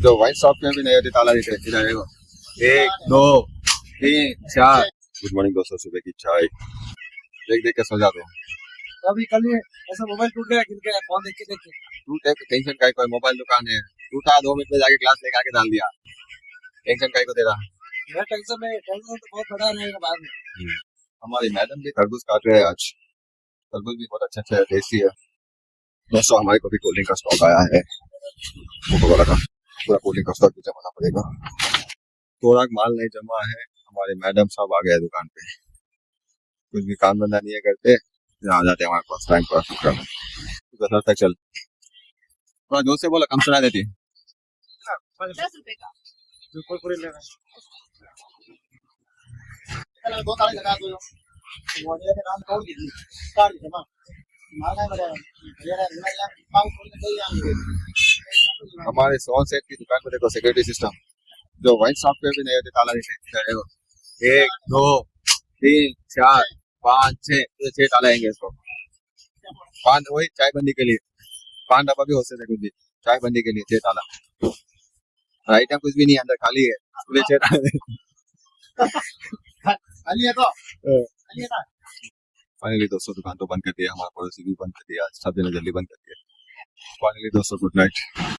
जो wine shop में भी नहीं होती ताला देते इधर देखो 1 2 3 4 गुड मॉर्निंग दोस्तों सुबह की चाय देख देख के सो जाते हैं तो अभी कल ये ऐसा मोबाइल टूट गया गिर गया फोन देख के टूटे तो टेंशन का कोई मोबाइल दुकान है टूटा 2 मिनट में जाके क्लास लेके आके डाल दिया टेंशन का को दे रहा मैं टेंशन तो बहुत बड़ा रहेगा बाद में। हमारी मैडम भी तरबूज काट रहे हैं आज तरबूज भी बहुत अच्छा अच्छा टेस्टी है दोस्तों हमारे को भी कोल्ड ड्रिंक का स्टॉक आया है कोका-कोला का पूरा कोल्ड ड्रिंक का स्टॉक भी जमाना पड़ेगा थोड़ा माल नहीं जमा है हमारे मैडम साहब आ गए दुकान पे कुछ भी काम धंधा नहीं है करते आ जाते हमारे पास टाइम पास करने तो घर तक चल थोड़ा जोर से बोला कम सुना देती 10 रुपए का जो कुरकुरे लेना चलो 2 ताले लगा दो वॉडिया के नाम कौन दी काट दे मां माना मेरा मेरा मेरा पाँव खोल के दे आएंगे हमारे सोन सेट की दुकान पर देखो सिक्योरिटी सिस्टम जो वाइन शॉप पे भी नहीं होते ताला देते देखो 1 2 3 4 5 6 6 ताला आएंगे इसको 5 वही चाय बंदी के लिए 5 डब्बा भी हो सकते कुछ भी चाय बंदी के लिए 6 ताला आइटम कुछ भी नहीं है, अंदर खाली है इसलिए 6 ताला खाली है तो खाली है ना फाइनली दोस्तों दुकान तो बंद कर दिया हमारा पड़ोसी भी बंद कर दिया सब जने जल्दी बंद कर दिया फाइनली दोस्तों गुड नाइट